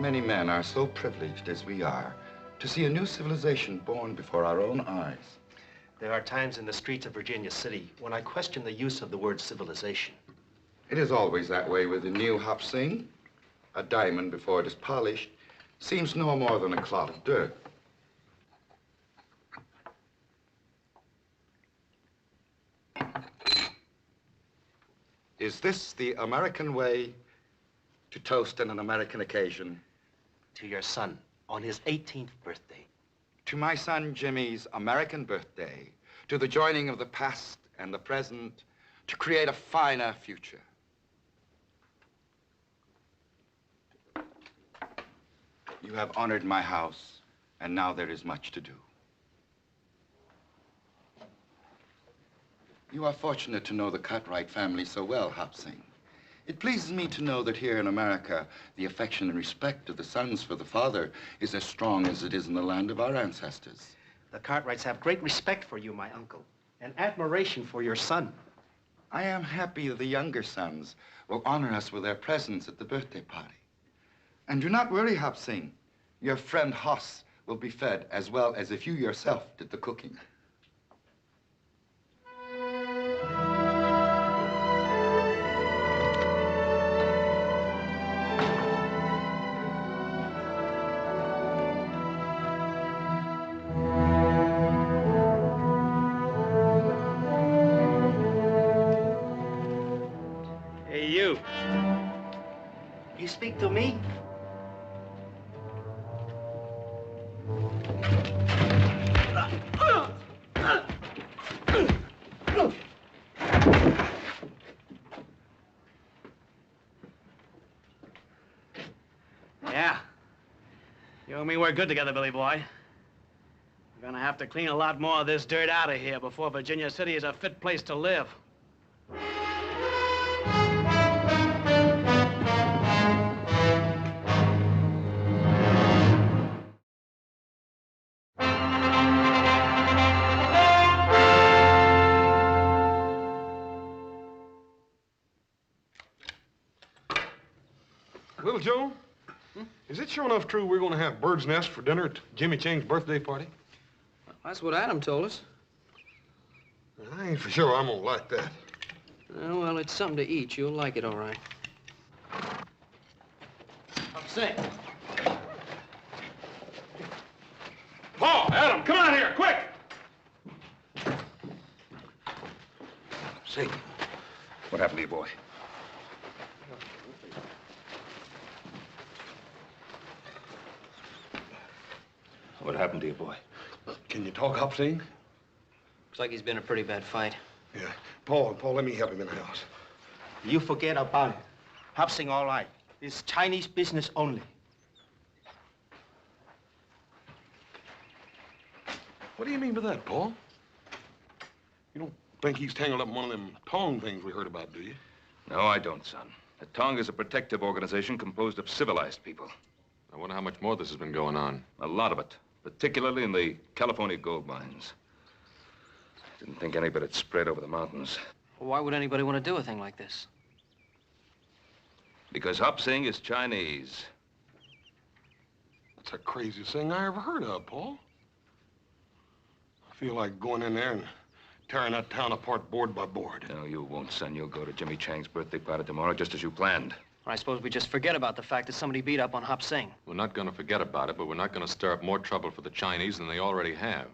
many men are so privileged as we are to see a new civilization born before our own eyes. There are times in the streets of Virginia City when I question the use of the word civilization. It is always that way with the new Hop Sing. A diamond, before it is polished, seems no more than a clod of dirt. Is this the American way to toast on an American occasion? To your son, on his 18th birthday. To my son Jimmy's American birthday, to the joining of the past and the present, to create a finer future. You have honored my house, and now there is much to do. You are fortunate to know the Cartwright family so well, Hop Sing. It pleases me to know that here in America, the affection and respect of the sons for the father is as strong as it is in the land of our ancestors. The Cartwrights have great respect for you, my uncle, and admiration for your son. I am happy that the younger sons will honor us with their presence at the birthday party. And do not worry, Hop Sing. Your friend Hoss will be fed as well as if you yourself did the cooking. Hey, you. You speak to me? Yeah. You and me work good together, Billy boy. We're gonna have to clean a lot more of this dirt out of here before Virginia City is a fit place to live. Little Joe, is it sure enough true we're going to have bird's nest for dinner at Jimmy Chang's birthday party? That's what Adam told us. I ain't for sure I'm going to like that. Well, it's something to eat. You'll like it, all right. I'm sick. Paul, Adam, come out here, quick! Say, what happened to your boy? What happened to your boy? Can you talk, Hop Sing? Looks like he's been a pretty bad fight. Yeah. Paul, let me help him in the house. You forget about it. Hop Sing, all right. It's Chinese business only. What do you mean by that, Paul? You don't think he's tangled up in one of them Tong things we heard about, do you? No, I don't, son. The Tong is a protective organization composed of civilized people. I wonder how much more this has been going on. A lot of it, particularly in the California gold mines. Didn't think any of it had spread over the mountains. Well, why would anybody want to do a thing like this? Because Hop Sing is Chinese. That's the craziest thing I ever heard of, Paul. I feel like going in there and tearing that town apart board by board. No, you won't, son. You'll go to Jimmy Chang's birthday party tomorrow, just as you planned. I suppose we just forget about the fact that somebody beat up on Hop Sing. We're not going to forget about it, but we're not going to stir up more trouble for the Chinese than they already have.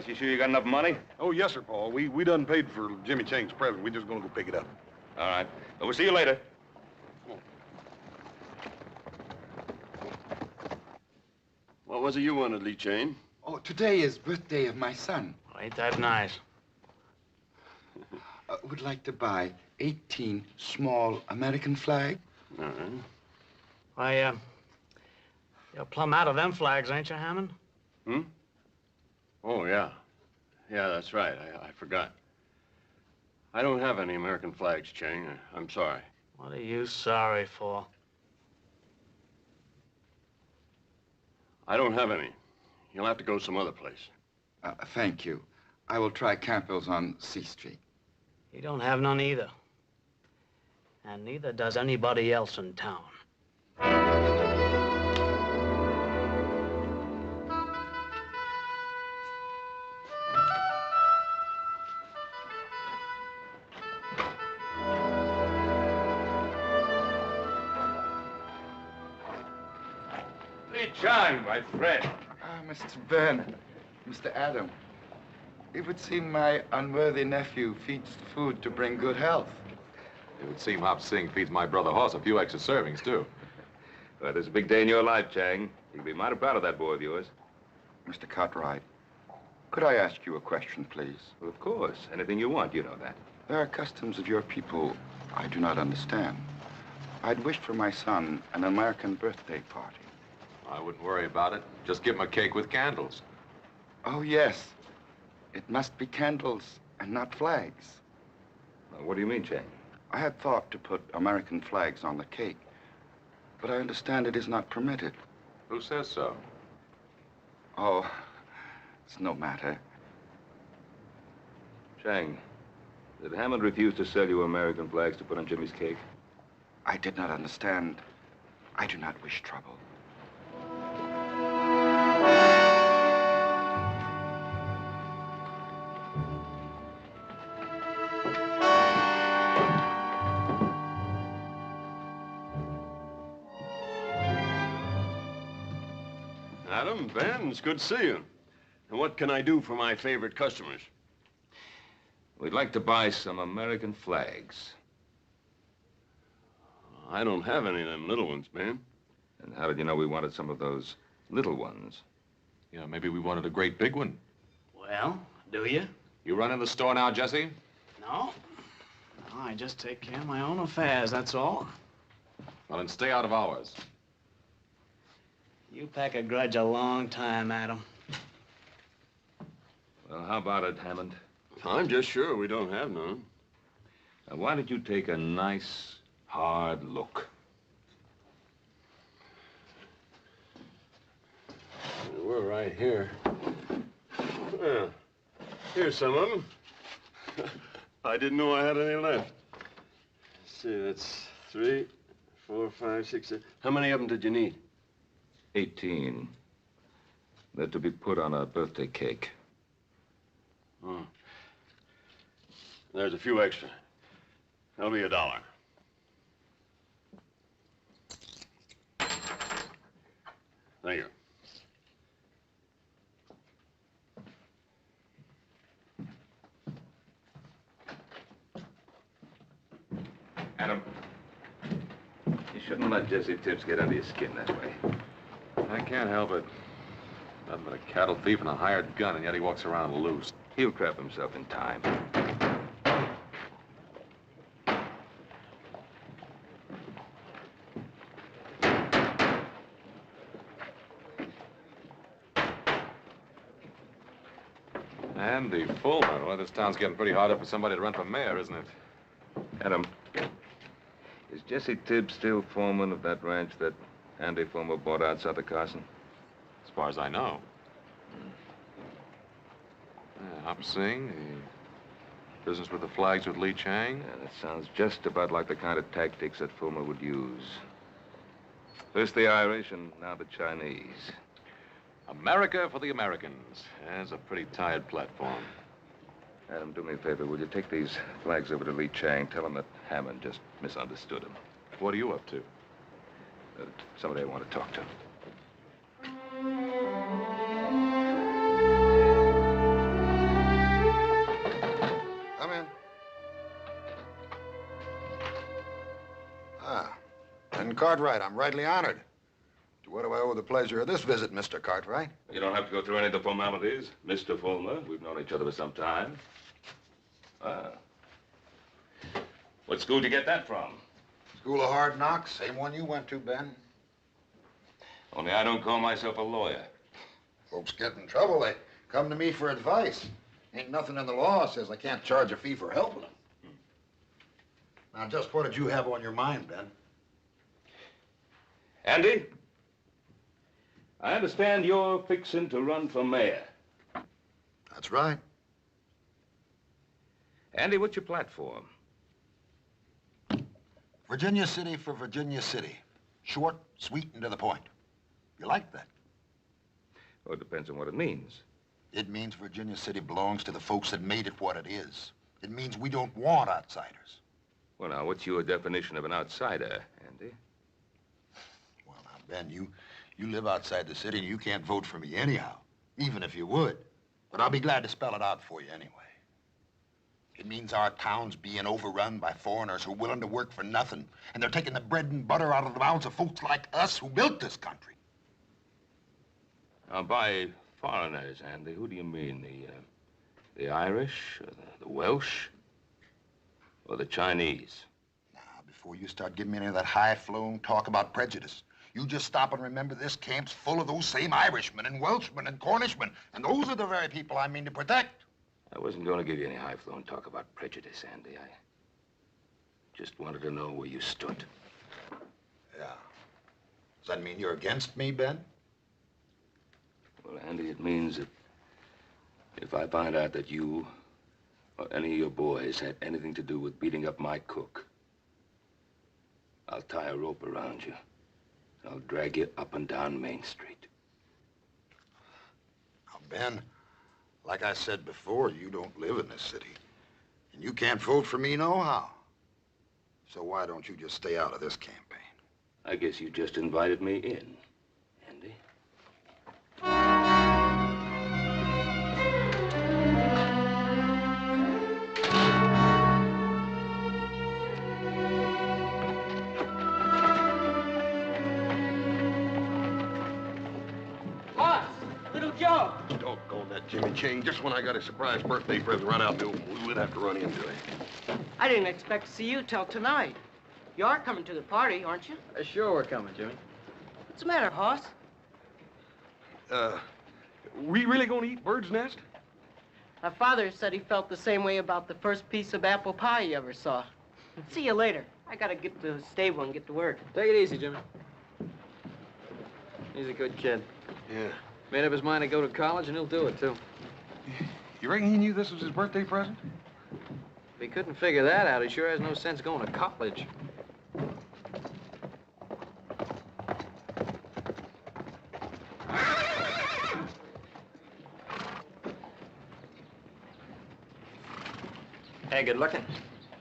You sure you got enough money? Oh, yes, sir, Paul. We done paid for Jimmy Chang's present. We're just going to go pick it up. All right. Well, we'll see you later. What was it you wanted, Lee Chang? Oh, today is birthday of my son. Ain't that nice? Would like to buy 18 small American flags. I You're plumb out of them flags, ain't you, Hammond? Hmm? Oh, yeah. Yeah, that's right. I forgot. I don't have any American flags, Chang. I'm sorry. What are you sorry for? I don't have any. You'll have to go some other place. Thank you. I will try Campbell's on C Street. You don't have none either. And neither does anybody else in town. Lee Chang, my friend. Mr. Ben, Mr. Adam, it would seem my unworthy nephew feeds the food to bring good health. It would seem Hop Sing feeds my brother Hoss a few extra servings, too. Well, it's a big day in your life, Chang. You'll be mighty proud of that boy of yours. Mr. Cartwright, could I ask you a question, please? Well, of course. Anything you want, you know that. There are customs of your people I do not understand. I'd wish for my son an American birthday party. I wouldn't worry about it. Just give him a cake with candles. Oh, yes. It must be candles and not flags. Now, what do you mean, Chang? I had thought to put American flags on the cake, but I understand it is not permitted. Who says so? Oh, it's no matter. Chang, did Hammond refuse to sell you American flags to put on Jimmy's cake? I did not understand. I do not wish trouble. Adam, Ben, it's good to see you. And what can I do for my favorite customers? We'd like to buy some American flags. I don't have any of them little ones, Ben. And how did you know we wanted some of those little ones? Yeah, maybe we wanted a great big one. Well, do you? You run in the store now, Jesse? No. No, I just take care of my own affairs, that's all. Well, then stay out of ours. You pack a grudge a long time, Adam. Well, how about it, Hammond? I'm just sure we don't have none. Now, why don't you take a nice, hard look? We're right here. Well, here's some of them. I didn't know I had any left. Let's see, that's 3, 4, 5, 6, 7. How many of them did you need? 18. They're to be put on a birthday cake. Oh. There's a few extra. That'll be $1. Thank you. Adam, you shouldn't let Jesse Tibbs get under your skin that way. I can't help it. Nothing but a cattle thief and a hired gun, and yet he walks around loose. He'll trap himself in time. Andy Fulmer. Well, this town's getting pretty hard up for somebody to run for mayor, isn't it? Adam, is Jesse Tibbs still foreman of that ranch that Andy Fulmer bought out south of Carson? As far as I know. Yeah, Hop Sing, the business with the flags with Lee Chang. Yeah, that sounds just about like the kind of tactics that Fulmer would use. First the Irish and now the Chinese. America for the Americans. That's a pretty tired platform. Adam, do me a favor. Will you take these flags over to Lee Chang? Tell him that Hammond just misunderstood him. What are you up to? Somebody I want to talk to. Come in. And Cartwright, I'm rightly honored. To what do I owe the pleasure of this visit, Mr. Cartwright? You don't have to go through any of the formalities, Mr. Fulmer. We've known each other for some time. Ah. What school did you get that from? School of Hard Knocks, same one you went to, Ben. Only I don't call myself a lawyer. Folks get in trouble, they come to me for advice. Ain't nothing in the law says I can't charge a fee for helping them. Now, just what did you have on your mind, Ben? Andy, I understand you're fixing to run for mayor. That's right. Andy, what's your platform? Virginia City for Virginia City. Short, sweet, and to the point. You like that? Well, it depends on what it means. It means Virginia City belongs to the folks that made it what it is. It means we don't want outsiders. Well, now, what's your definition of an outsider, Andy? Well, now, Ben, you live outside the city and you can't vote for me anyhow, even if you would. But I'll be glad to spell it out for you anyway. It means our town's being overrun by foreigners who are willing to work for nothing, and they're taking the bread and butter out of the mouths of folks like us who built this country. Now, by foreigners, Andy, who do you mean? The Irish, or the Welsh, or the Chinese? Now, before you start giving me any of that high-flown talk about prejudice, you just stop and remember this camp's full of those same Irishmen and Welshmen and Cornishmen, and those are the very people I mean to protect. I wasn't going to give you any high-flown talk about prejudice, Andy. I just wanted to know where you stood. Yeah. Does that mean you're against me, Ben? Well, Andy, it means that if I find out that you or any of your boys had anything to do with beating up my cook, I'll tie a rope around you. I'll drag you up and down Main Street. Now, Ben, like I said before, you don't live in this city. And you can't vote for me nohow. So why don't you just stay out of this campaign? I guess you just invited me in, Andy. Little Joe. Doggone that Jimmy Chang. Just when I got a surprise birthday present right out the open, we would have to run into him. I didn't expect to see you till tonight. You are coming to the party, aren't you? Sure, we're coming, Jimmy. What's the matter, Hoss? We really gonna eat bird's nest? My father said he felt the same way about the first piece of apple pie he ever saw. See you later. I gotta get to the stable and get to work. Take it easy, Jimmy. He's a good kid. Yeah. Made up his mind to go to college, and he'll do it, too. You reckon he knew this was his birthday present? If he couldn't figure that out, he sure has no sense going to college. Hey, good looking.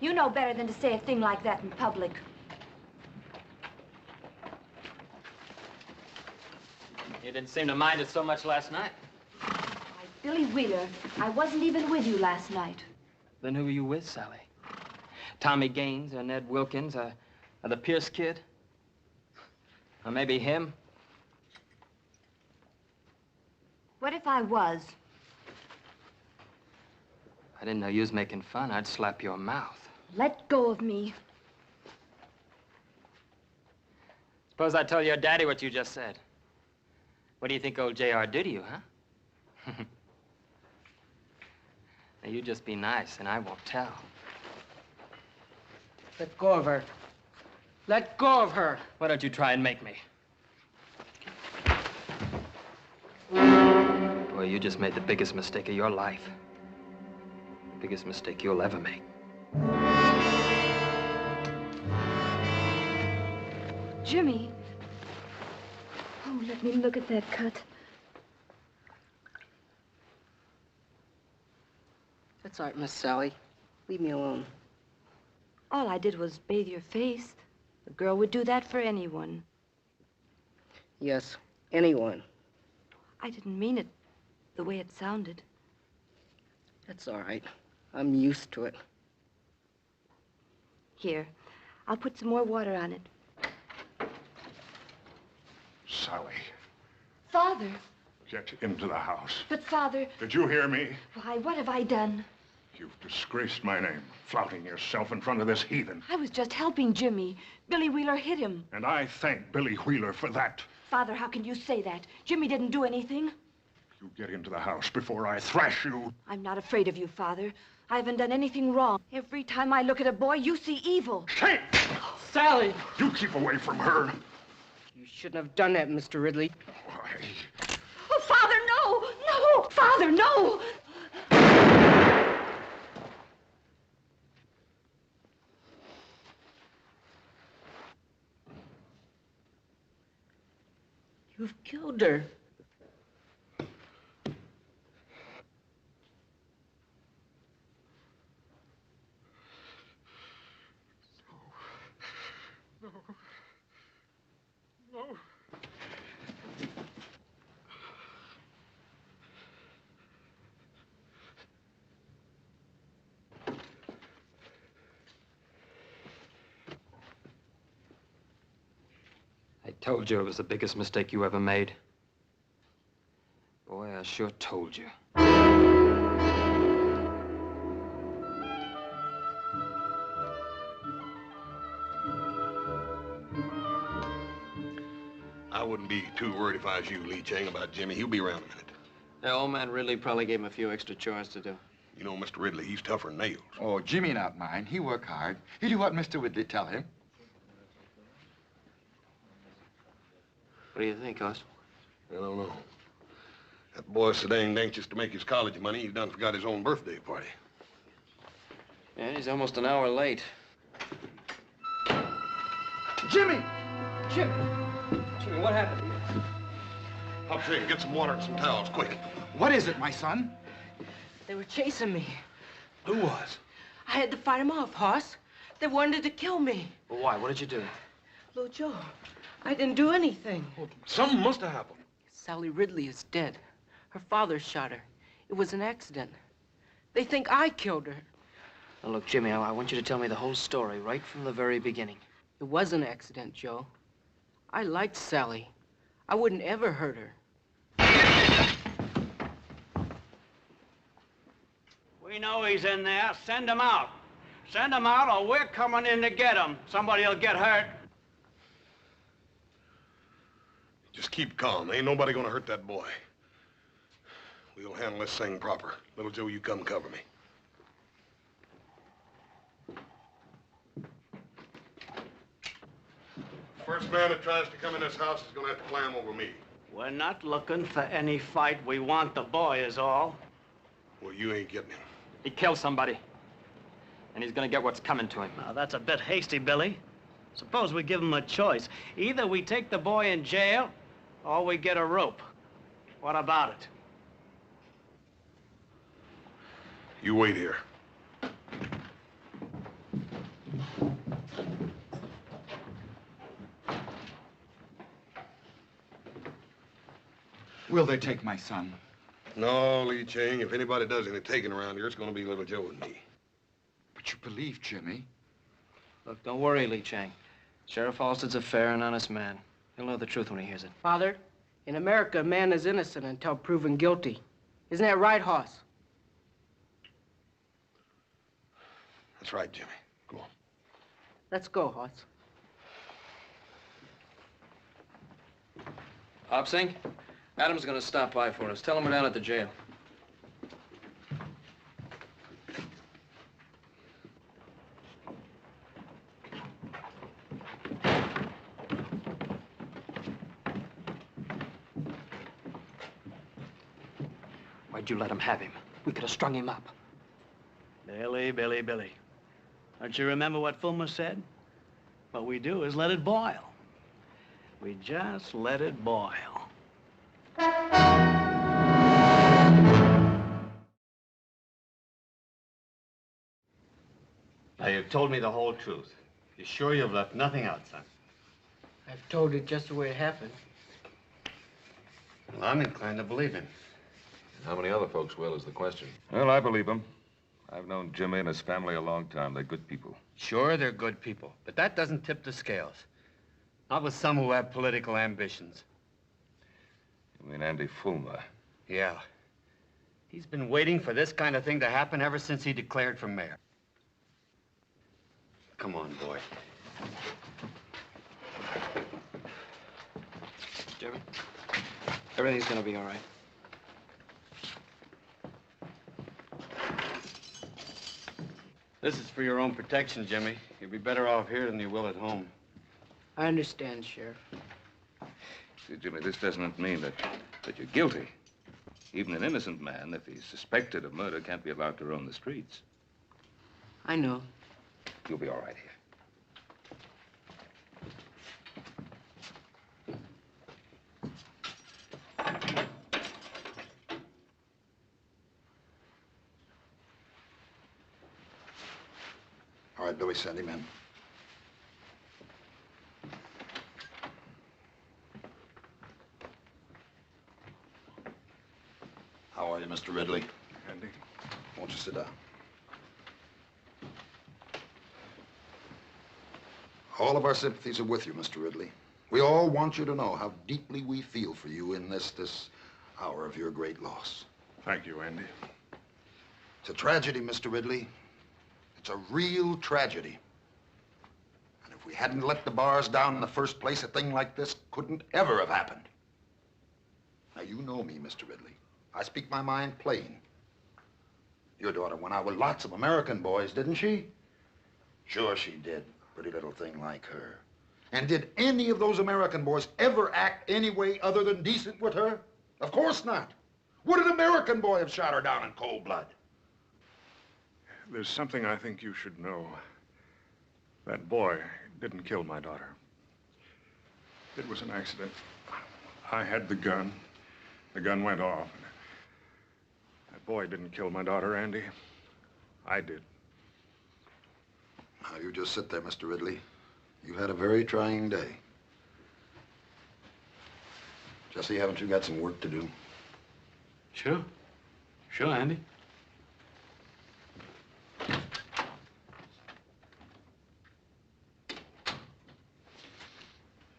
You know better than to say a thing like that in public. You didn't seem to mind it so much last night. Why, Billy Wheeler, I wasn't even with you last night. Then who were you with, Sally? Tommy Gaines or Ned Wilkins or the Pierce kid? Or maybe him? What if I was? I didn't know you was making fun. I'd slap your mouth. Let go of me. Suppose I tell your daddy what you just said. What do you think old J.R. did to you, huh? Now, you just be nice, and I won't tell. Let go of her. Let go of her. Why don't you try and make me? Boy, you just made the biggest mistake of your life. The biggest mistake you'll ever make. Jimmy. Oh, let me look at that cut. That's all right, Miss Sally. Leave me alone. All I did was bathe your face. A girl would do that for anyone. Yes, anyone. I didn't mean it the way it sounded. That's all right. I'm used to it. Here, I'll put some more water on it. Sally, Father! get into the house. But, Father... Did you hear me? Why, what have I done? You've disgraced my name, flouting yourself in front of this heathen. I was just helping Jimmy. Billy Wheeler hit him. And I thank Billy Wheeler for that. Father, how can you say that? Jimmy didn't do anything. You get into the house before I thrash you. I'm not afraid of you, Father. I haven't done anything wrong. Every time I look at a boy, you see evil. Shame! Sally! You keep away from her. You shouldn't have done that, Mr. Ridley. Why? Oh, Father, no! No! Father, no! You've killed her. No. I told you it was the biggest mistake you ever made. Boy, I sure told you. I wouldn't be too worried if I was you, Lee Chang, about Jimmy. He'll be around in a minute. The old man Ridley probably gave him a few extra chores to do. You know, Mr. Ridley, he's tougher than nails. Oh, Jimmy not mine. He work hard. He do what Mr. Ridley tell him. What do you think, Hoss? I don't know. That boy's so danged anxious to make his college money, he done forgot his own birthday party. Yeah, he's almost an hour late. Jimmy! Jimmy! Jimmy, what happened? Hop Shane, get some water and some towels, quick. What is it, my son? They were chasing me. Who was? I had to fight them off, Hoss. They wanted to kill me. Well, why? What did you do? Little Joe, I didn't do anything. Well, something must have happened. Sally Ridley is dead. Her father shot her. It was an accident. They think I killed her. Now, look, Jimmy, I want you to tell me the whole story right from the very beginning. It was an accident, Joe. I liked Sally. I wouldn't ever hurt her. We know he's in there. Send him out. Send him out or we're coming in to get him. Somebody'll get hurt. Just keep calm. Ain't nobody gonna hurt that boy. We'll handle this thing proper. Little Joe, you come cover me. First man that tries to come in this house is gonna have to climb over me. We're not looking for any fight. We want the boy is all. Well, you ain't getting him. He killed somebody. And he's gonna get what's coming to him. Now, that's a bit hasty, Billy. Suppose we give him a choice. Either we take the boy in jail, or we get a rope. What about it? You wait here. Will they take my son? No, Lee Chang, if anybody does any taking around here, it's gonna be Little Joe and me. But you believe Jimmy? Look, don't worry, Lee Chang. Sheriff Halstead's a fair and honest man. He'll know the truth when he hears it. Father, in America, a man is innocent until proven guilty. Isn't that right, Hoss? That's right, Jimmy. Go on. Let's go, Hoss. Hop Sing, Adam's gonna stop by for us. Tell him we're down at the jail. Why'd you let him have him? We could have strung him up. Billy, Billy, Billy. Don't you remember what Fulmer said? What we do is let it boil. We just let it boil. Now, you've told me the whole truth. You sure you've left nothing out, son? I've told it just the way it happened. Well, I'm inclined to believe him. How many other folks will is the question. Well, I believe him. I've known Jimmy and his family a long time. They're good people. Sure, they're good people, but that doesn't tip the scales. Not with some who have political ambitions. You mean Andy Fulmer? Yeah. He's been waiting for this kind of thing to happen ever since he declared for mayor. Come on, boy. Joe, Jimmy. Everything's gonna be all right. This is for your own protection, Jimmy. You'll be better off here than you will at home. I understand, Sheriff. See, Jimmy, this doesn't mean that you're guilty. Even an innocent man, if he's suspected of murder, can't be allowed to roam the streets. I know. You'll be all right here. All right, Billy, send him in. How are you, Mr. Ridley? Andy? Won't you sit down? All of our sympathies are with you, Mr. Ridley. We all want you to know how deeply we feel for you in this hour of your great loss. Thank you, Andy. It's a tragedy, Mr. Ridley. It's a real tragedy. And if we hadn't let the bars down in the first place, a thing like this couldn't ever have happened. Now, you know me, Mr. Ridley. I speak my mind plain. Your daughter went out with lots of American boys, didn't she? Sure she did. Pretty little thing like her. And did any of those American boys ever act any way other than decent with her? Of course not. Would an American boy have shot her down in cold blood? There's something I think you should know. That boy didn't kill my daughter. It was an accident. I had the gun. The gun went off. That boy didn't kill my daughter, Andy. I did. Now, you just sit there, Mr. Ridley. You had a very trying day. Jesse, haven't you got some work to do? Sure. Sure, Andy.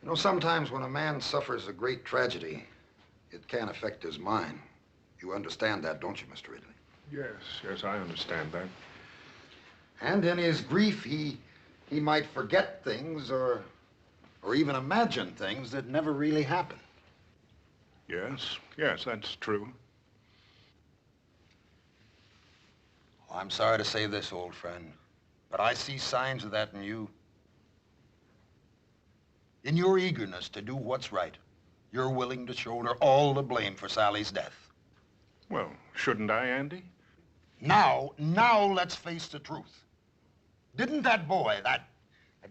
You know, sometimes when a man suffers a great tragedy, it can affect his mind. You understand that, don't you, Mr. Ridley? Yes, I understand that. And in his grief, he might forget things or even imagine things that never really happened. Yes, that's true. Well, I'm sorry to say this, old friend, but I see signs of that in you. In your eagerness to do what's right, you're willing to shoulder all the blame for Sally's death. Well, shouldn't I, Andy? Now let's face the truth. Didn't that boy, that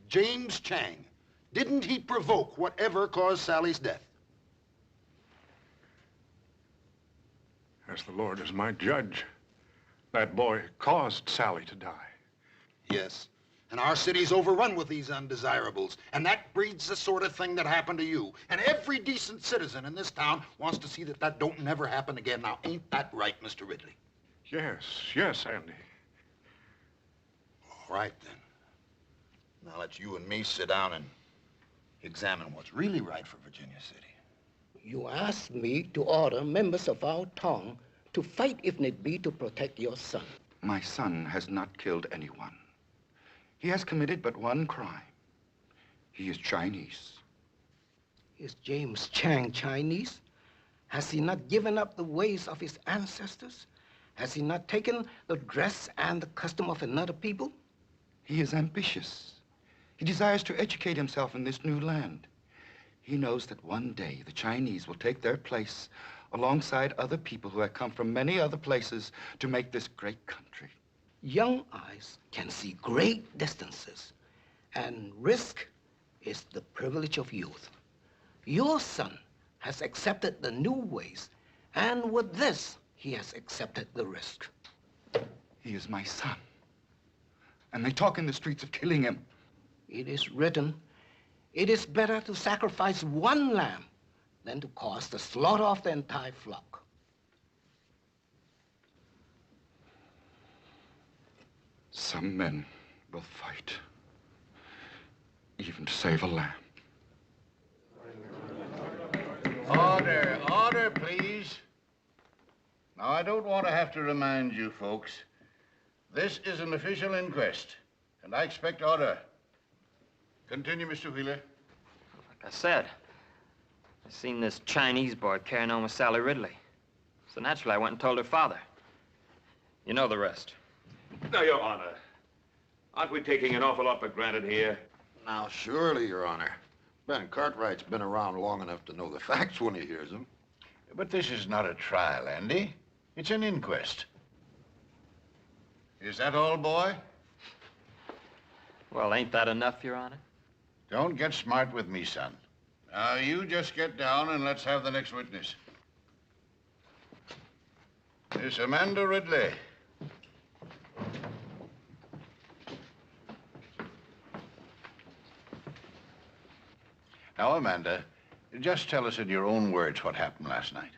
James Chang, didn't he provoke whatever caused Sally's death? As the Lord is my judge, that boy caused Sally to die. Yes. And our city's overrun with these undesirables. And that breeds the sort of thing that happened to you. And every decent citizen in this town wants to see that don't never happen again. Now, ain't that right, Mr. Ridley? Yes, Andy. All right, then. Now let's you and me sit down and examine what's really right for Virginia City. You asked me to order members of our town to fight if need be to protect your son. My son has not killed anyone. He has committed but one crime. He is Chinese. Is James Chang Chinese? Has he not given up the ways of his ancestors? Has he not taken the dress and the custom of another people? He is ambitious. He desires to educate himself in this new land. He knows that one day the Chinese will take their place alongside other people who have come from many other places to make this great country. Young eyes can see great distances, and risk is the privilege of youth. Your son has accepted the new ways, and with this, he has accepted the risk. He is my son, and they talk in the streets of killing him. It is written, it is better to sacrifice one lamb than to cause the slaughter of the entire flock. Some men will fight, even to save a lamb. Order, please. Now, I don't want to have to remind you folks, this is an official inquest, and I expect order. Continue, Mr. Wheeler. Like I said, I seen this Chinese boy carrying on with Sally Ridley. So naturally, I went and told her father. You know the rest. Now, Your Honor, aren't we taking an awful lot for granted here? Now, surely, Your Honor. Ben Cartwright's been around long enough to know the facts when he hears them. But this is not a trial, Andy. It's an inquest. Is that all, boy? Well, ain't that enough, Your Honor? Don't get smart with me, son. Now, you just get down and let's have the next witness. Miss Amanda Ridley. Now, Amanda, just tell us in your own words what happened last night.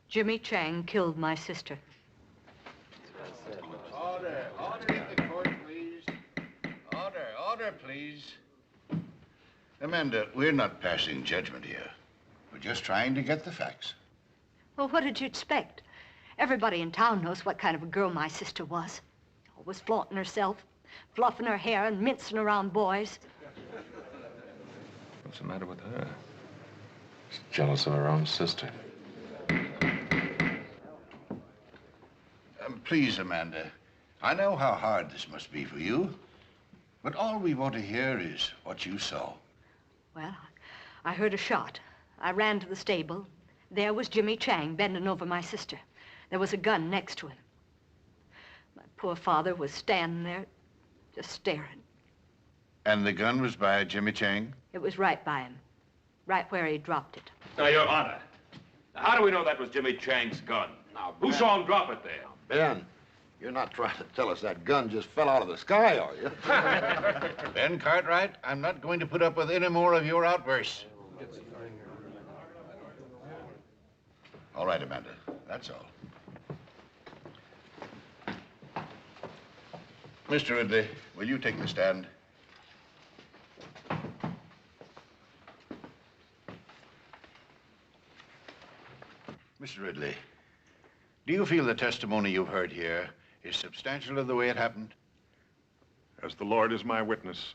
Jimmy Chang killed my sister. Order. Order in the court, please. Order. Order, please. Amanda, we're not passing judgment here. We're just trying to get the facts. Well, what did you expect? Everybody in town knows what kind of a girl my sister was. Always flaunting herself, fluffing her hair and mincing around boys. What's the matter with her? She's jealous of her own sister. Please, Amanda, I know how hard this must be for you, but all we want to hear is what you saw. Well, I heard a shot. I ran to the stable. There was Jimmy Chang bending over my sister. There was a gun next to him. My poor father was standing there, just staring. And the gun was by Jimmy Chang? It was right by him, right where he dropped it. Now, Your Honor, how do we know that was Jimmy Chang's gun? Now, Who saw him drop it there? Ben, you're not trying to tell us that gun just fell out of the sky, are you? Ben Cartwright, I'm not going to put up with any more of your outbursts. All right, Amanda, that's all. Mr. Ridley, will you take the stand? Mr. Ridley, do you feel the testimony you've heard here is substantial of the way it happened? As the Lord is my witness,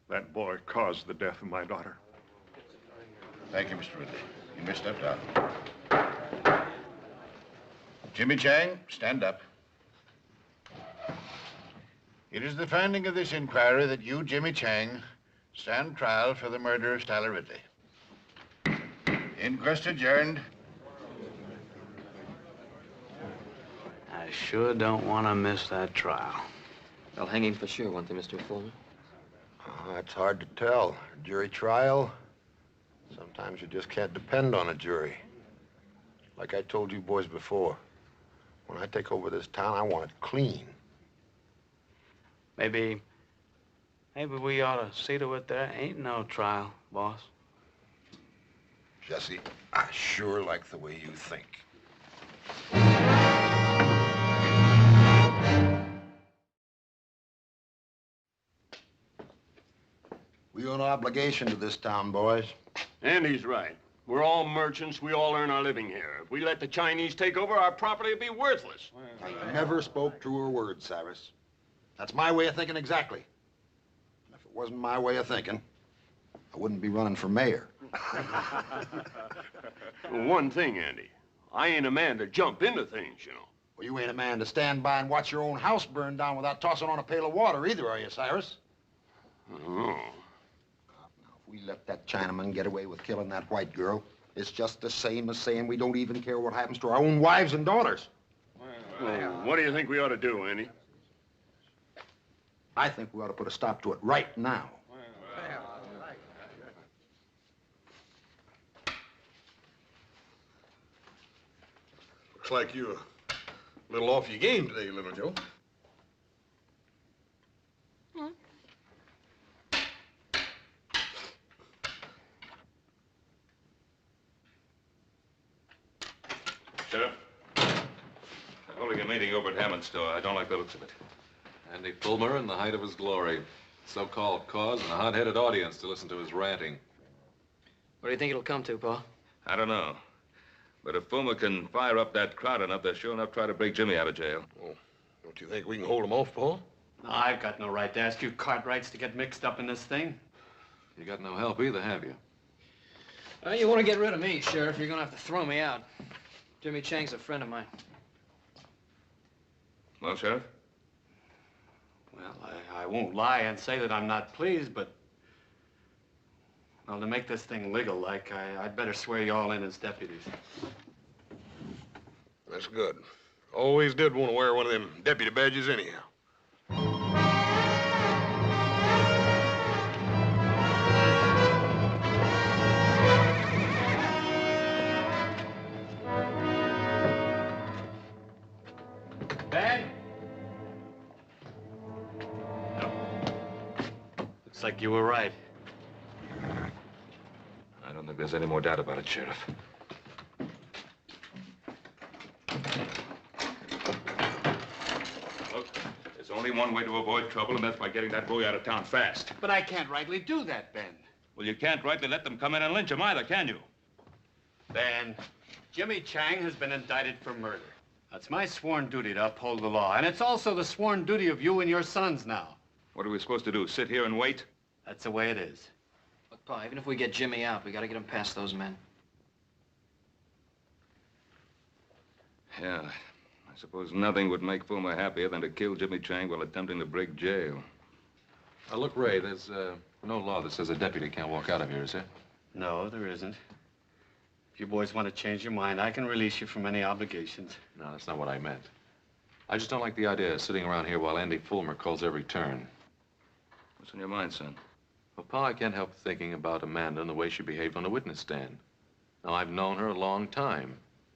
that boy caused the death of my daughter. Thank you, Mr. Ridley. You may step down. Jimmy Chang, stand up. It is the finding of this inquiry that you, Jimmy Chang, stand trial for the murder of Sally Ridley. Inquest adjourned. I sure don't want to miss that trial. They'll hang him for sure, won't they, Mr. Fullman? That's hard to tell. Jury trial, sometimes you just can't depend on a jury. Like I told you boys before, when I take over this town, I want it clean. Maybe we ought to see to it there ain't no trial, boss. Jesse, I sure like the way you think. We owe no obligation to this town, boys. Andy's right. We're all merchants. We all earn our living here. If we let the Chinese take over, our property will be worthless. I never spoke truer words, Cyrus. That's my way of thinking exactly. And if it wasn't my way of thinking, I wouldn't be running for mayor. Well, one thing, Andy. I ain't a man to jump into things, you know. Well, you ain't a man to stand by and watch your own house burn down without tossing on a pail of water either, are you, Cyrus? Oh. If we let that Chinaman get away with killing that white girl, it's just the same as saying we don't even care what happens to our own wives and daughters. Well, what do you think we ought to do, Andy? I think we ought to put a stop to it right now. Looks like you're a little off your game today, Little Joe. Sheriff, they're holding a meeting over at Hammond's store. I don't like the looks of it. Andy Fulmer in the height of his glory. So-called cause and a hot-headed audience to listen to his ranting. What do you think it'll come to, Pa? I don't know. But if Fulmer can fire up that crowd enough, they'll sure enough try to break Jimmy out of jail. Well, don't you think we can hold him off, Paul? No, I've got no right to ask you Cartwrights to get mixed up in this thing. You got no help either, have you? You want to get rid of me, Sheriff, you're going to have to throw me out. Jimmy Chang's a friend of mine. Well, Sheriff? Well, I won't lie and say that I'm not pleased, but... Well, to make this thing legal-like, I'd better swear you all in as deputies. That's good. Always did want to wear one of them deputy badges anyhow. Ben? No. Looks like you were right. I don't think there's any more doubt about it, Sheriff. Look, there's only one way to avoid trouble, and that's by getting that boy out of town fast. But I can't rightly do that, Ben. Well, you can't rightly let them come in and lynch him either, can you? Ben, Jimmy Chang has been indicted for murder. That's my sworn duty to uphold the law, and it's also the sworn duty of you and your sons now. What are we supposed to do, sit here and wait? That's the way it is. Look, Pa, even if we get Jimmy out, we got to get him past those men. Yeah, I suppose nothing would make Fulmer happier than to kill Jimmy Chang while attempting to break jail. Now, look, Ray, there's no law that says a deputy can't walk out of here, is there? No, there isn't. If you boys want to change your mind, I can release you from any obligations. No, that's not what I meant. I just don't like the idea of sitting around here while Andy Fulmer calls every turn. What's on your mind, son? Well, Pa, I can't help thinking about Amanda and the way she behaved on the witness stand. Now, I've known her a long time.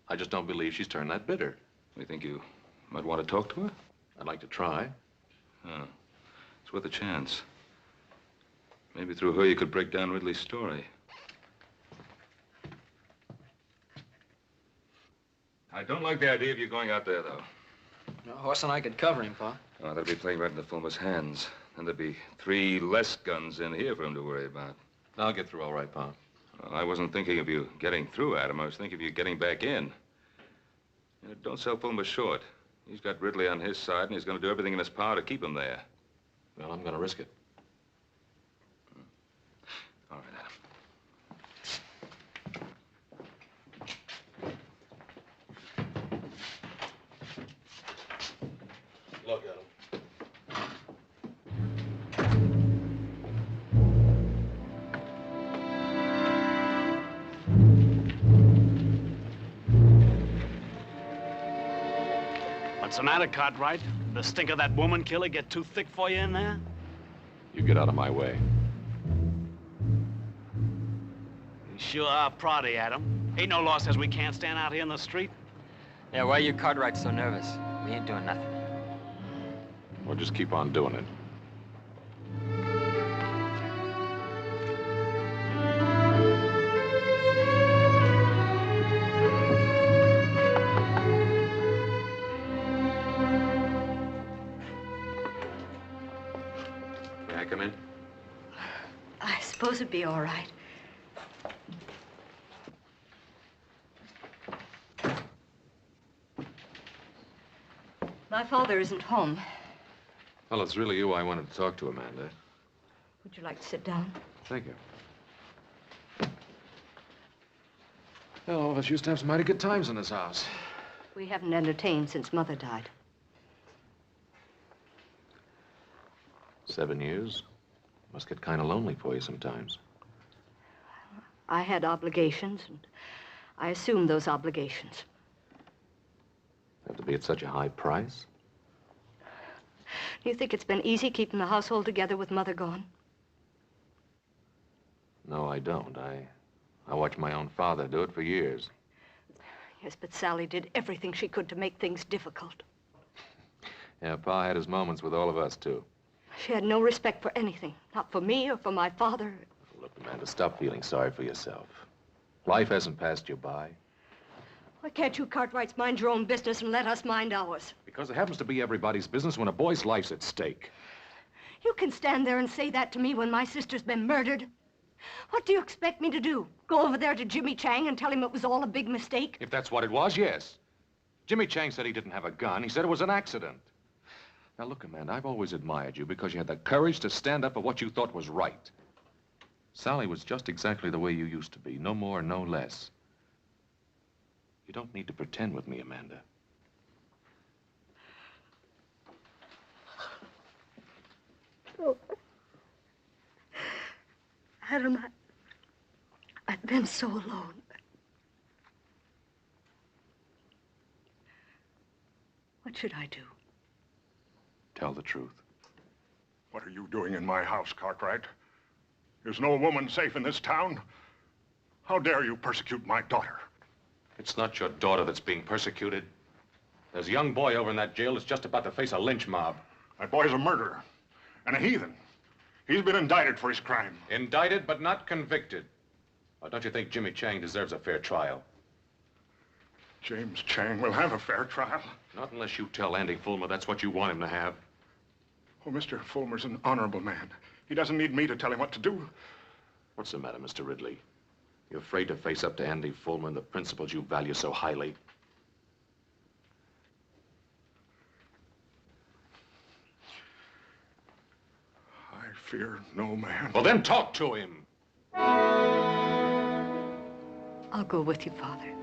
I just don't believe she's turned that bitter. You think you might want to talk to her? I'd like to try. Oh, it's worth a chance. Maybe through her you could break down Ridley's story. I don't like the idea of you going out there, though. No, Horse and I could cover him, Pa. Oh, that'll be playing right into Fulmer's hands. And there'd be 3 less guns in here for him to worry about. I'll get through all right, Pa. Well, I wasn't thinking of you getting through, Adam. I was thinking of you getting back in. You know, don't sell Fulmer short. He's got Ridley on his side, and he's going to do everything in his power to keep him there. Well, I'm going to risk it. All right, Adam. Look at him. What's the matter, Cartwright? The stink of that woman killer get too thick for you in there? You get out of my way. You sure are proddy, Adam. Ain't no law says we can't stand out here in the street. Yeah, why are you Cartwright so nervous? We ain't doing nothing. Well, just keep on doing it. May I come in? I suppose it'd be all right. My father isn't home. Well, it's really you I wanted to talk to, Amanda. Would you like to sit down? Thank you. Well, all of us used to have some mighty good times in this house. We haven't entertained since Mother died. 7 years. Must get kind of lonely for you sometimes. I had obligations, and I assumed those obligations. Have to be at such a high price? Do you think it's been easy keeping the household together with Mother gone? No, I don't. I watched my own father do it for years. Yes, but Sally did everything she could to make things difficult. Yeah, Pa had his moments with all of us, too. She had no respect for anything, not for me or for my father. Look, Amanda, stop feeling sorry for yourself. Life hasn't passed you by. Why can't you Cartwrights mind your own business and let us mind ours? Because it happens to be everybody's business when a boy's life's at stake. You can stand there and say that to me when my sister's been murdered. What do you expect me to do? Go over there to Jimmy Chang and tell him it was all a big mistake? If that's what it was, yes. Jimmy Chang said he didn't have a gun. He said it was an accident. Now, look, Amanda, I've always admired you because you had the courage to stand up for what you thought was right. Sally was just exactly the way you used to be, no more, no less. You don't need to pretend with me, Amanda. Oh. Adam, I've been so alone. What should I do? Tell the truth. What are you doing in my house, Cartwright? Is no woman safe in this town? How dare you persecute my daughter? It's not your daughter that's being persecuted. There's a young boy over in that jail that's just about to face a lynch mob. That boy's a murderer and a heathen. He's been indicted for his crime. Indicted, but not convicted. Or don't you think Jimmy Chang deserves a fair trial? James Chang will have a fair trial. Not unless you tell Andy Fulmer that's what you want him to have. Oh, Mr. Fulmer's an honorable man. He doesn't need me to tell him what to do. What's the matter, Mr. Ridley? You're afraid to face up to Andy Fulmer and the principles you value so highly? I fear no man. Well, then talk to him. I'll go with you, Father.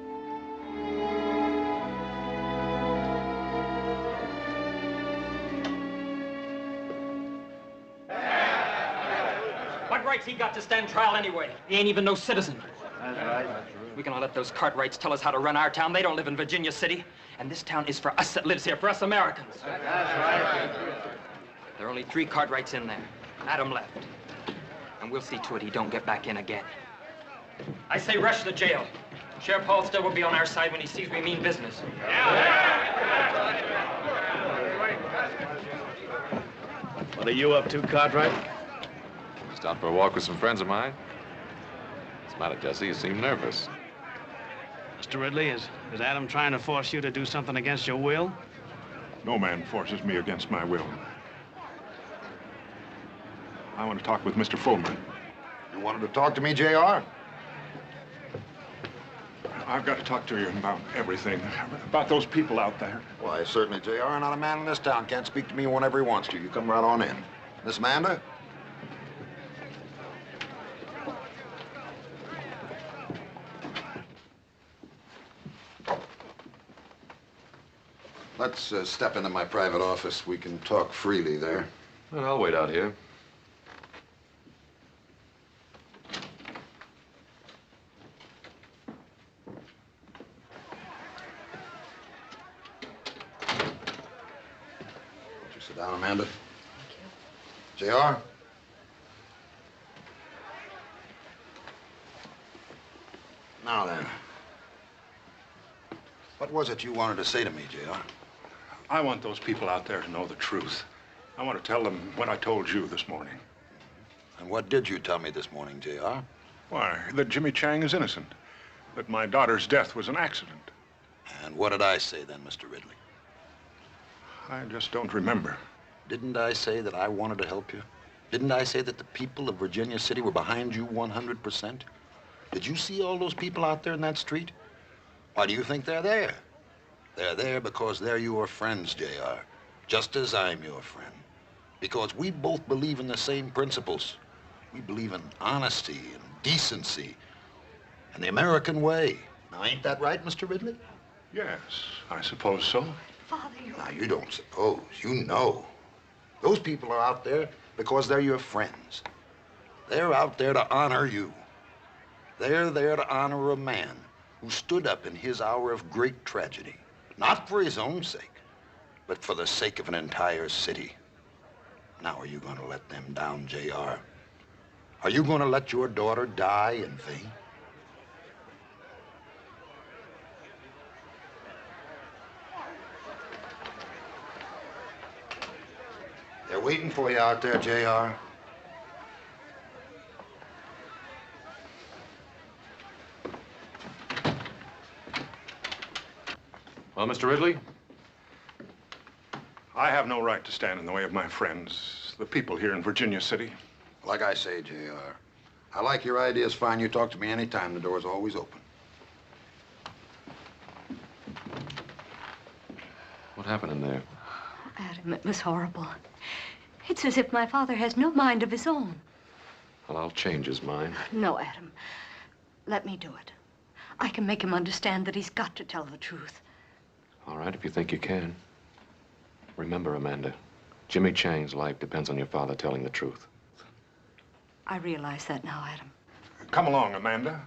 What rights he got to stand trial anyway? He ain't even no citizen. That's right. We gonna let those Cartwrights tell us how to run our town. They don't live in Virginia City. And this town is for us that lives here, for us Americans. That's right. There are only 3 Cartwrights in there. Adam left. And we'll see to it he don't get back in again. I say rush the jail. Sheriff Halstead will be on our side when he sees we mean business. What are you up to, Cartwright? Just out for a walk with some friends of mine. What's the matter, Jesse? You seem nervous. Mr. Ridley, is Adam trying to force you to do something against your will? No man forces me against my will. I want to talk with Mr. Fulmer. You wanted to talk to me, J.R.? I've got to talk to you about everything, about those people out there. Why, certainly, J.R. Not a man in this town can't speak to me whenever he wants to. You come right on in. Miss Amanda? Let's step into my private office. We can talk freely there. Well, I'll wait out here. Sit down, Amanda. Thank you. J.R.? Now then. What was it you wanted to say to me, J.R.? I want those people out there to know the truth. I want to tell them what I told you this morning. And what did you tell me this morning, J.R.? Why, that Jimmy Chang is innocent. That my daughter's death was an accident. And what did I say then, Mr. Ridley? I just don't remember. Didn't I say that I wanted to help you? Didn't I say that the people of Virginia City were behind you 100%? Did you see all those people out there in that street? Why do you think they're there? They're there because they're your friends, J.R., just as I'm your friend. Because we both believe in the same principles. We believe in honesty and decency and the American way. Now, ain't that right, Mr. Ridley? Yes, I suppose so. Father, Now, you don't suppose. You know. Those people are out there because they're your friends. They're out there to honor you. They're there to honor a man who stood up in his hour of great tragedy, not for his own sake, but for the sake of an entire city. Now, are you going to let them down, J.R.? Are you going to let your daughter die in vain? They're waiting for you out there, J.R. Well, Mr. Ridley? I have no right to stand in the way of my friends, the people here in Virginia City. Like I say, J.R., I like your ideas fine. You talk to me anytime. The door's always open. What happened in there? Adam, it was horrible. It's as if my father has no mind of his own. Well, I'll change his mind. No, Adam. Let me do it. I can make him understand that he's got to tell the truth. All right, if you think you can. Remember, Amanda, Jimmy Chang's life depends on your father telling the truth. I realize that now, Adam. Come along, Amanda.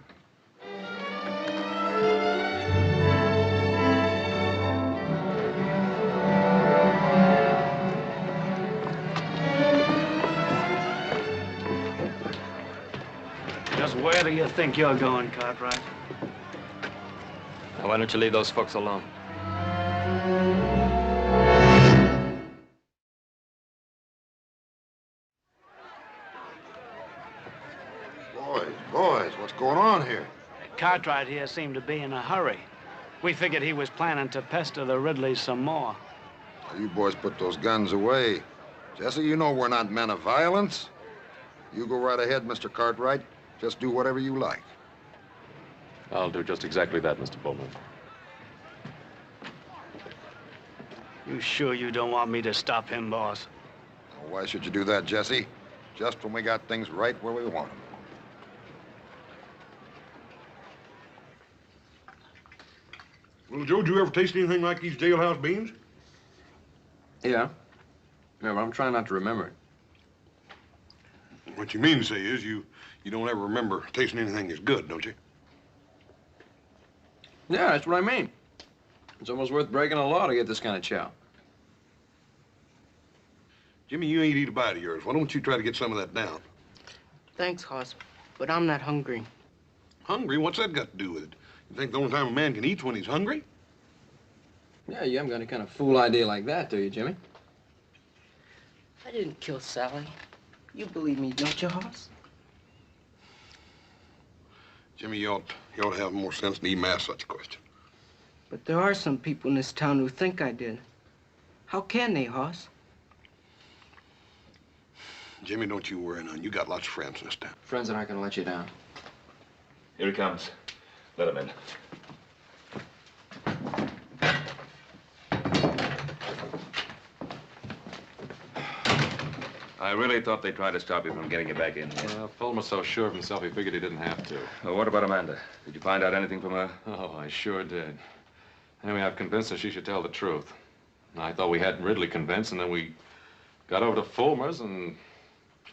Just where do you think you're going, Cartwright? Now, why don't you leave those folks alone? Boys, what's going on here? Cartwright here seemed to be in a hurry. We figured he was planning to pester the Ridleys some more. You boys put those guns away. Jesse, you know we're not men of violence. You go right ahead, Mr. Cartwright. Just do whatever you like. I'll do just exactly that, Mr. Bowman. You sure you don't want me to stop him, boss? Well, why should you do that, Jesse? Just when we got things right where we want them. Well, Joe, did you ever taste anything like these jailhouse beans? Yeah. Yeah, but I'm trying not to remember it. What you mean to say is you don't ever remember tasting anything that's good, don't you? Yeah, that's what I mean. It's almost worth breaking a law to get this kind of chow. Jimmy, you ain't eat a bite of yours. Why don't you try to get some of that down? Thanks, Hoss, but I'm not hungry. Hungry? What's that got to do with it? You think the only time a man can eat's when he's hungry? Yeah, you haven't got any kind of fool idea like that, do you, Jimmy? I didn't kill Sally. You believe me, don't you, Hoss? Jimmy, you ought to have more sense than even ask such a question. But there are some people in this town who think I did. How can they, Hoss? Jimmy, don't you worry none. You got lots of friends in this town. Friends that aren't gonna let you down. Here he comes. Let him in. I really thought they tried to stop you from getting you back in here. Fulmer's so sure of himself, he figured he didn't have to. Well, what about Amanda? Did you find out anything from her? Oh, I sure did. Anyway, I've convinced her she should tell the truth. I thought we hadn't Ridley convinced, and then we got over to Fulmer's, and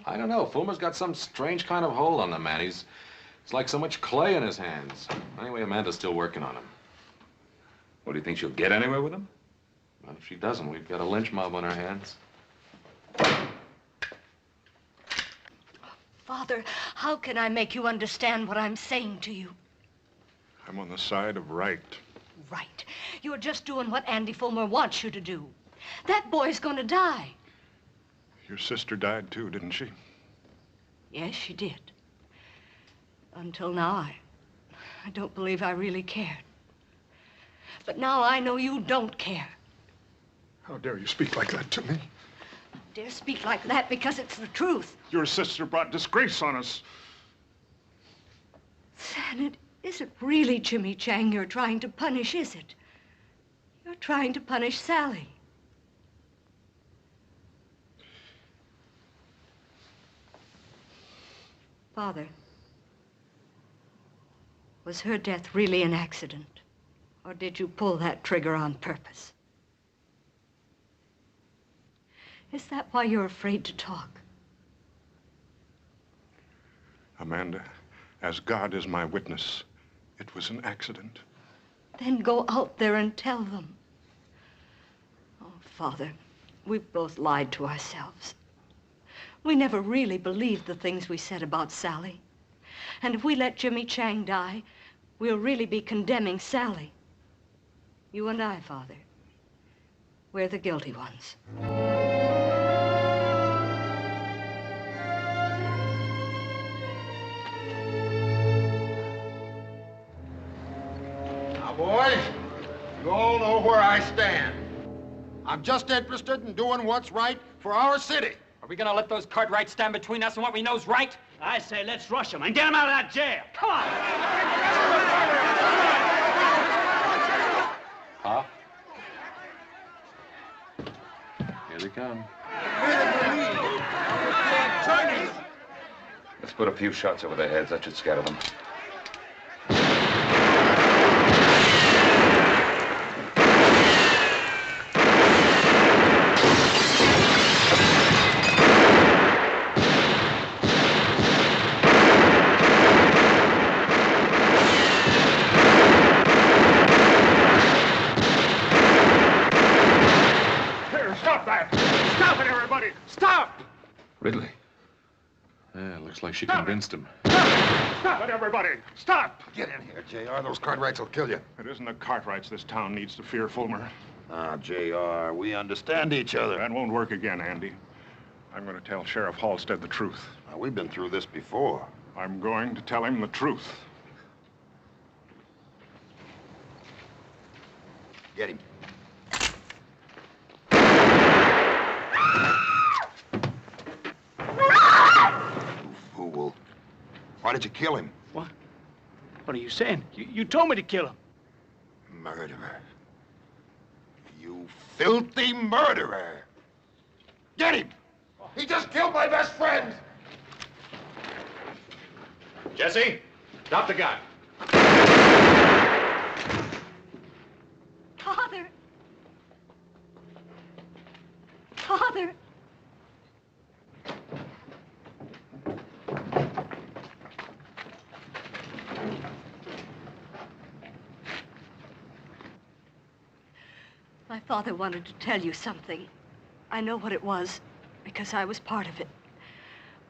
I don't know. Fulmer's got some strange kind of hold on the man. It's like so much clay in his hands. Anyway, Amanda's still working on him. Well, do you think she'll get anywhere with him? Well, if she doesn't, we've got a lynch mob on our hands. Father, how can I make you understand what I'm saying to you? I'm on the side of right. Right. You're just doing what Andy Fulmer wants you to do. That boy's gonna die. Your sister died too, didn't she? Yes, she did. Until now, I don't believe I really cared. But now I know you don't care. How dare you speak like that to me? I dare speak like that because it's the truth. Your sister brought disgrace on us. And it isn't really Jimmy Chang you're trying to punish, is it? You're trying to punish Sally. Father, was her death really an accident? Or did you pull that trigger on purpose? Is that why you're afraid to talk? Amanda, as God is my witness, it was an accident. Then go out there and tell them. Oh, Father, we've both lied to ourselves. We never really believed the things we said about Sally. And if we let Jimmy Chang die, we'll really be condemning Sally. You and I, Father, we're the guilty ones. Now, boys, you all know where I stand. I'm just interested in doing what's right for our city. Are we gonna let those Cartwrights stand between us and what we know's right? I say let's rush him and get him out of that jail. Come on! Pop? Here they come. Let's put a few shots over their heads. That should scatter them. Ridley. Yeah, looks like she convinced him. Stop it, everybody! Stop! Get in here, J.R. Those Cartwrights will kill you. It isn't the Cartwrights this town needs to fear, Fulmer. Ah, J.R., we understand each other. That won't work again, Andy. I'm going to tell Sheriff Halstead the truth. Now, we've been through this before. I'm going to tell him the truth. Get him. Fool. Why did you kill him? What? What are you saying? You told me to kill him. Murderer. You filthy murderer. Get him! He just killed my best friend! Jesse, drop the gun. Father! Father! My father wanted to tell you something. I know what it was, because I was part of it.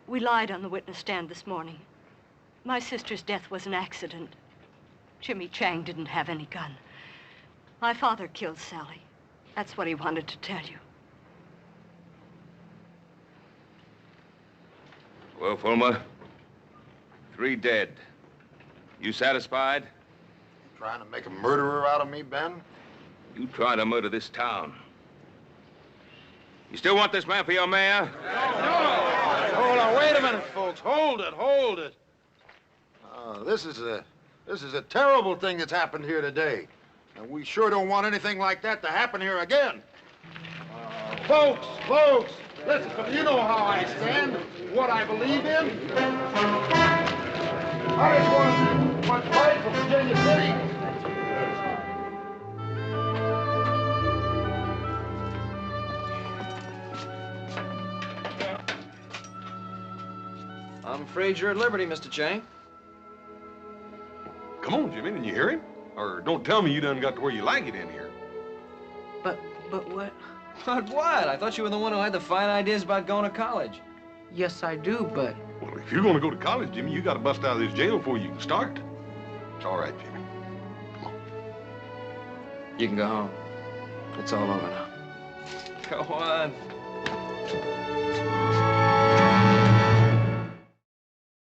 We lied on the witness stand this morning. My sister's death was an accident. Jimmy Chang didn't have any gun. My father killed Sally. That's what he wanted to tell you. Well, Fulmer, 3 dead. You satisfied? You trying to make a murderer out of me, Ben? You trying to murder this town. You still want this man for your mayor? Hold on, wait a minute, folks. Hold it. This is a terrible thing that's happened here today. And we sure don't want anything like that to happen here again. Folks, listen, you know how I stand, what I believe in. I just want to fight for Virginia City. I'm afraid you're at liberty, Mr. Chang. Come on, Jimmy, didn't you hear him? Or don't tell me you done got to where you like it in here. But what? But what? I thought you were the one who had the fine ideas about going to college. Yes, I do, but... Well, if you're going to go to college, Jimmy, you got to bust out of this jail before you can start. It's all right, Jimmy. Come on. You can go home. It's all over now. Go on.